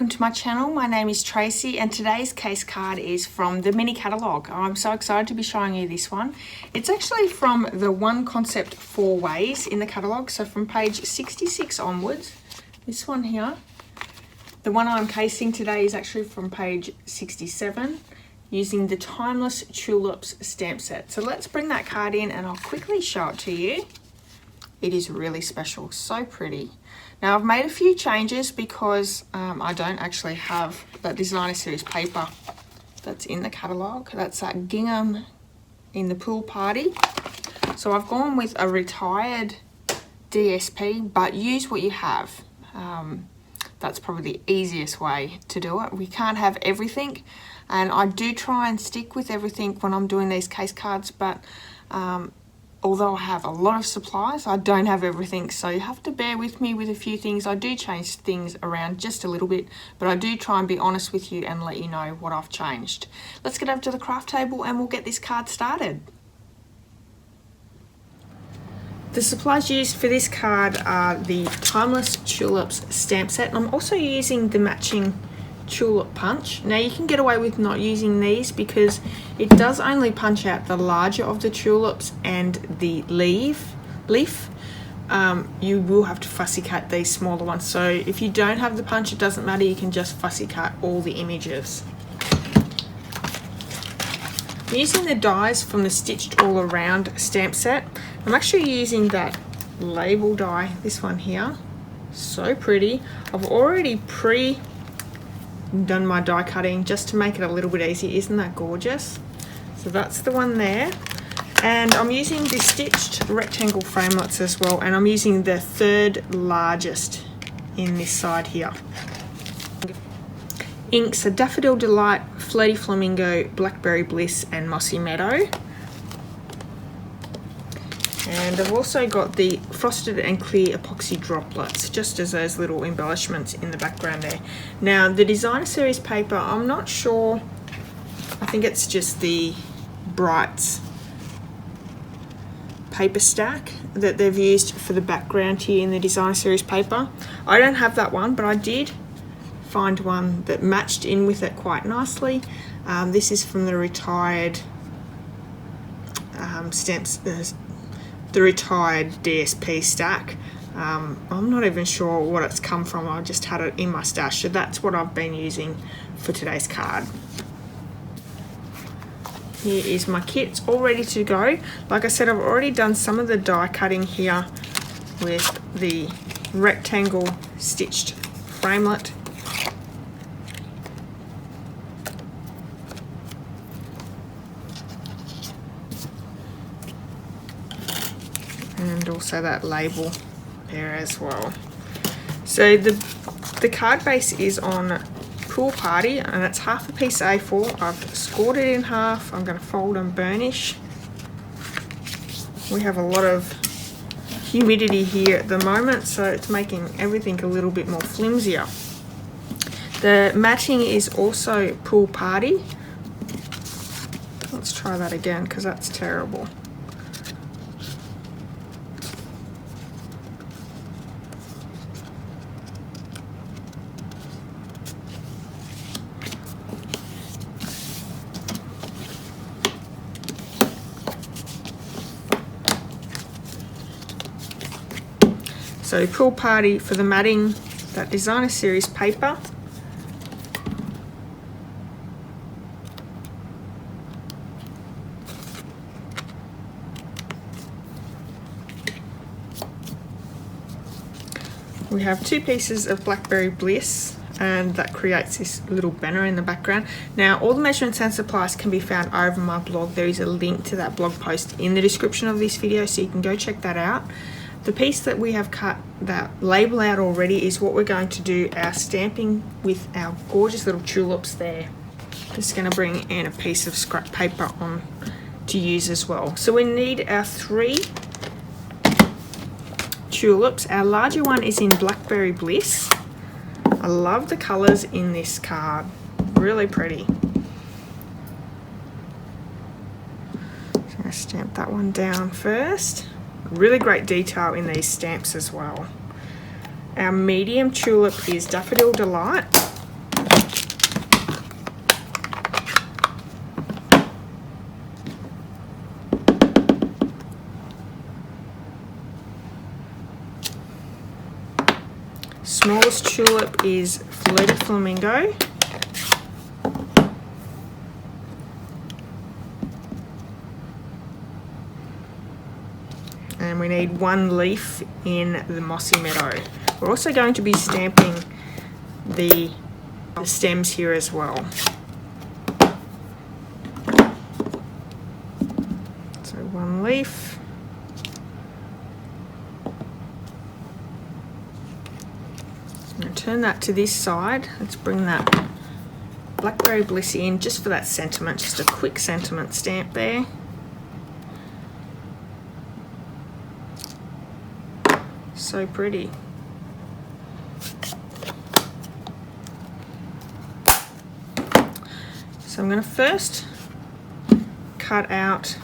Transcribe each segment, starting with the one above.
welcome to my channel. My name is Tracy and today's case card is from the MINI Catalogue. I'm so excited to be showing you this one. It's actually from the One Concept 4 Ways in the catalogue, so from page 66 onwards. This one here. The one I'm casing today is actually from page 67 using the Timeless Tulips stamp set. So let's bring that card in and I'll quickly show it to you. It is really special, so pretty. Now I've made a few changes because I don't actually have that designer series paper that's in the catalogue. That's that gingham in the pool party. So I've gone with a retired DSP, but use what you have. That's probably the easiest way to do it. We can't have everything, and I do try and stick with everything when I'm doing these case cards, but although I have a lot of supplies, I don't have everything, so you have to bear with me with a few things. I do change things around just a little bit, but I do try and be honest with you and let you know what I've changed. Let's get over to the craft table and we'll get this card started. The supplies used for this card are the Timeless Tulips stamp set, and I'm also using the matching tulip punch. Now you can get away with not using these because it does only punch out the larger of the tulips and the leaf. You will have to fussy cut these smaller ones, so if you don't have the punch, it doesn't matter, you can just fussy cut all the images. I'm using the dies from the Stitched All Around stamp set. I'm actually using that label die, this one here, so pretty. I've already done my die cutting just to make it a little bit easier. Isn't that gorgeous? So that's the one there, and I'm using the stitched rectangle framelits as well, and I'm using the third largest in this side here. Inks are Daffodil Delight, Flirty Flamingo, Blackberry Bliss and Mossy Meadow. And I've also got the frosted and clear epoxy droplets, just as those little embellishments in the background there. Now the designer series paper, I'm not sure, I think it's just the Brights paper stack that they've used for the background here in the designer series paper. I don't have that one, but I did find one that matched in with it quite nicely. This is from the retired the retired DSP stack. I'm not even sure what it's come from. I just had it in my stash, so that's what I've been using for today's card. Here is my kit. It's all ready to go. Like I said, I've already done some of the die cutting here with the rectangle stitched framelit. And also that label there as well. So the card base is on Pool Party, and it's half a piece A4. I've scored it in half. I'm going to fold and burnish. We have a lot of humidity here at the moment, so it's making everything a little bit more flimsier. The matching is also Pool Party. Let's try that again because that's terrible. So Pool Party for the matting, that designer series paper. We have two pieces of Blackberry Bliss, and that creates this little banner in the background. Now all the measurements and supplies can be found over my blog. There is a link to that blog post in the description of this video, so you can go check that out. The piece that we have cut that label out already is what we're going to do our stamping with our gorgeous little tulips there. Just going to bring in a piece of scrap paper on to use as well. So we need our 3 tulips. Our larger one is in Blackberry Bliss. I love the colours in this card, really pretty. So I'm going to stamp that one down first. Really great detail in these stamps as well. Our medium tulip is Daffodil Delight. smallest tulip is Fluted Flamingo. And we need one leaf in the Mossy Meadow. We're also going to be stamping the stems here as well. So one leaf. I'm going to turn that to this side. Let's bring that Blackberry Bliss in just for that sentiment, just a quick sentiment stamp there. So pretty. So I'm going to first cut out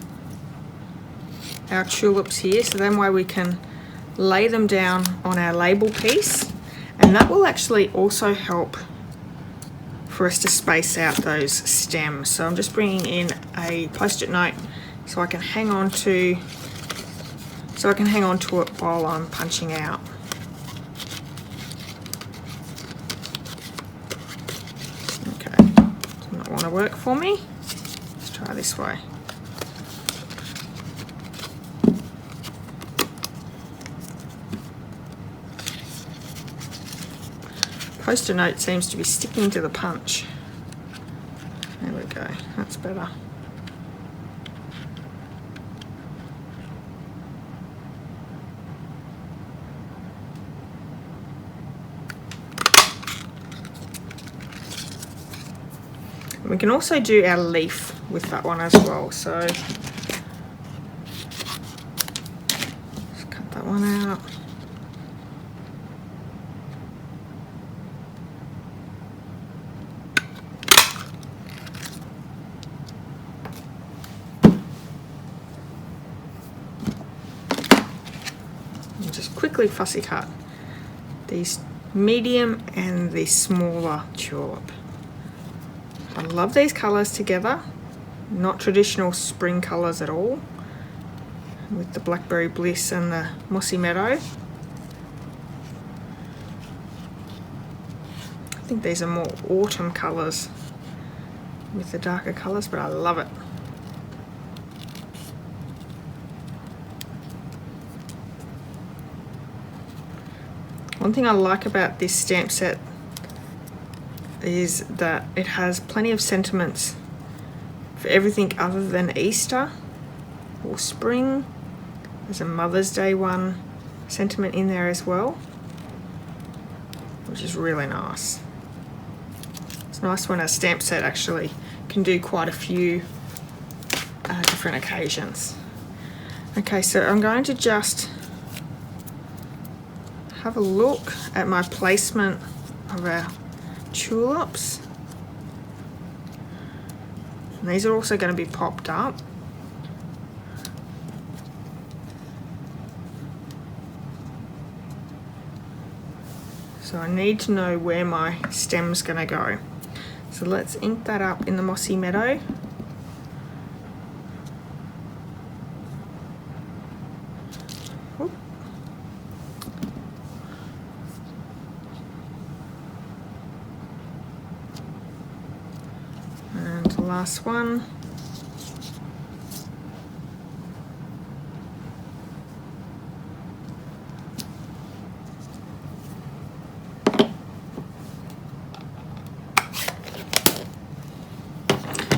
our tulips here, so then way we can lay them down on our label piece, and that will actually also help for us to space out those stems. So I'm just bringing in a post-it note so I can hang on to it while I'm punching out. Okay, does not want to work for me. Let's try this way. Post-it note seems to be sticking to the punch. There we go, that's better. We can also do our leaf with that one as well, so let's cut that one out. And just quickly fussy cut these medium and the smaller tulip. I love these colours together, not traditional spring colours at all, with the Blackberry Bliss and the Mossy Meadow. I think these are more autumn colours with the darker colours, but I love it. One thing I like about this stamp set is that it has plenty of sentiments for everything other than Easter or spring. There's a Mother's Day one sentiment in there as well, which is really nice. It's nice when a stamp set actually can do quite a few different occasions. Okay, so I'm going to just have a look at my placement of our tulips. And these are also going to be popped up. So I need to know where my stem's going to go. So let's ink that up in the Mossy Meadow. Oop. And the last one.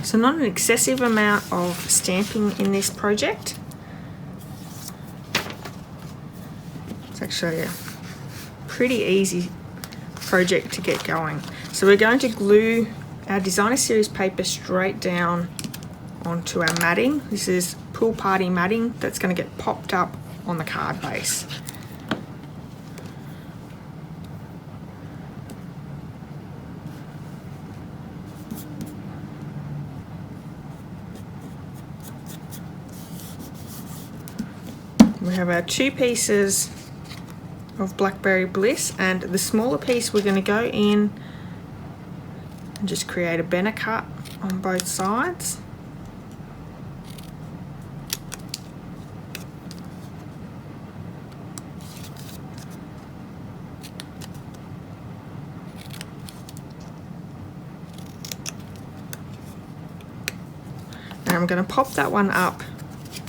So not an excessive amount of stamping in this project. It's actually a pretty easy project to get going. So we're going to glue our Designer Series paper straight down onto our matting. This is Pool Party matting that's going to get popped up on the card base. We have our two pieces of Blackberry Bliss, and the smaller piece we're going to go in and just create a banner cut on both sides. And I'm going to pop that one up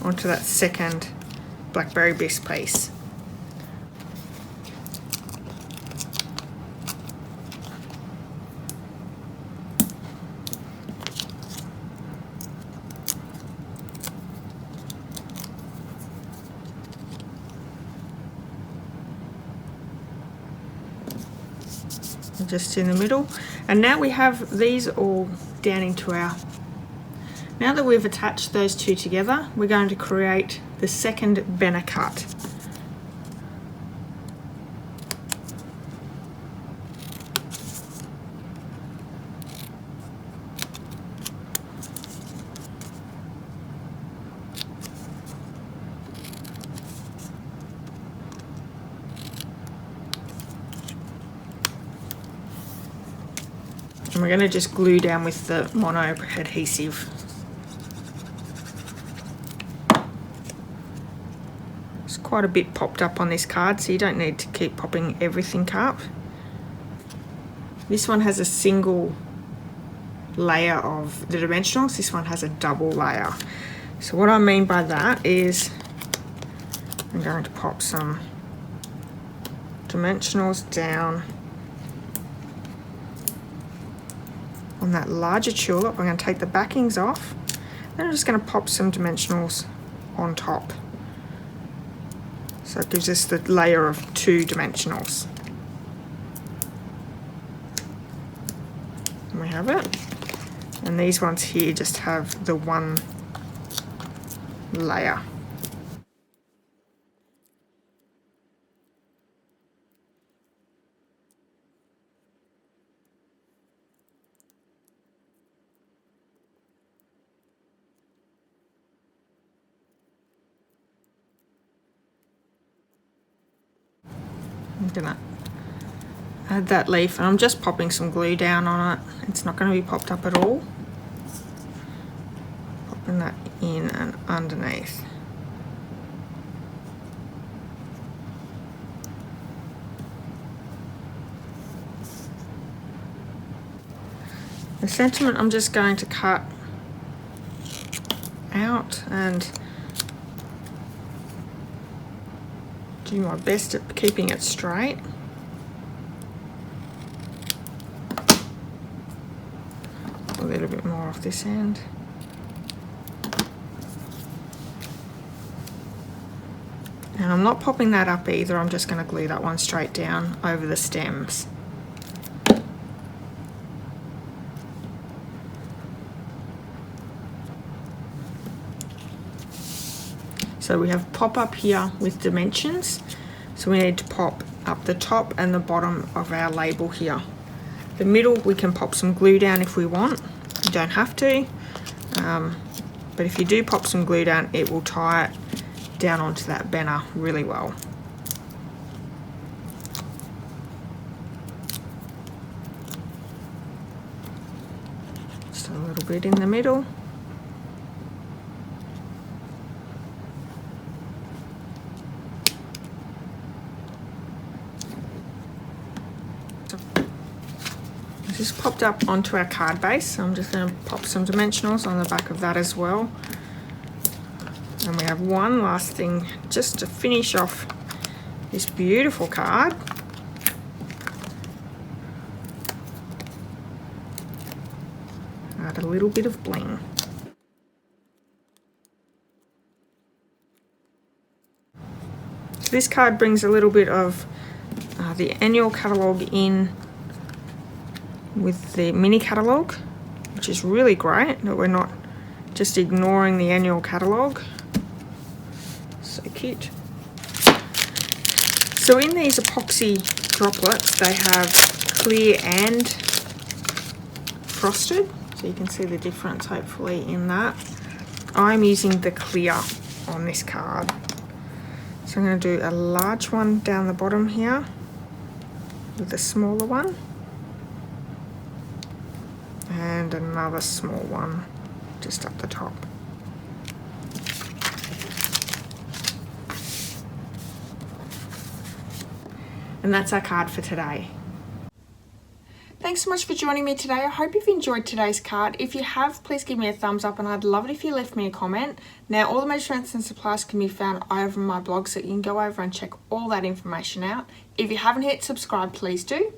onto that second Blackberry Bisque piece. Just in the middle, and now we have these all down into our, now that we've attached those two together, we're going to create the second banner cut. And we're going to just glue down with the mono adhesive. It's quite a bit popped up on this card, so you don't need to keep popping everything up. This one has a single layer of the dimensionals, this one has a double layer. So what I mean by that is I'm going to pop some dimensionals down on that larger tulip. I'm going to take the backings off, then I'm just going to pop some dimensionals on top. So it gives us the layer of 2 dimensionals. And we have it. And these ones here just have the 1 layer. I'm gonna add that leaf, and I'm just popping some glue down on it. It's not going to be popped up at all. Popping that in and underneath. The sentiment I'm just going to cut out and do my best at keeping it straight. A little bit more off this end. And I'm not popping that up either, I'm just going to glue that one straight down over the stems. So we have pop up here with dimensions. So we need to pop up the top and the bottom of our label here. The middle we can pop some glue down if we want. You don't have to. But if you do pop some glue down, it will tie it down onto that banner really well. Just a little bit in the middle. Just popped up onto our card base, so I'm just going to pop some dimensionals on the back of that as well. And we have one last thing just to finish off this beautiful card. Add a little bit of bling. So this card brings a little bit of the annual catalogue in with the mini catalogue, which is really great that we're not just ignoring the annual catalogue. So cute. So in these epoxy droplets, they have clear and frosted, so you can see the difference hopefully in that. I'm using the clear on this card, so I'm going to do a large one down the bottom here with a smaller one, and another small one just up the top. And that's our card for today. Thanks so much for joining me today. I hope you've enjoyed today's card. If you have, please give me a thumbs up, and I'd love it if you left me a comment. Now, all the measurements and supplies can be found over my blog, so you can go over and check all that information out. If you haven't hit subscribe, please do.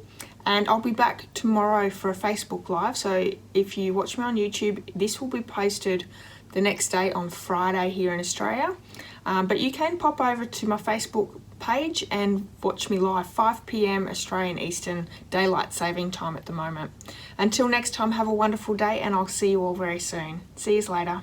And I'll be back tomorrow for a Facebook Live, so if you watch me on YouTube, this will be posted the next day on Friday here in Australia. But you can pop over to my Facebook page and watch me live, 5 p.m. Australian Eastern Daylight Saving Time at the moment. Until next time, have a wonderful day, and I'll see you all very soon. See you later.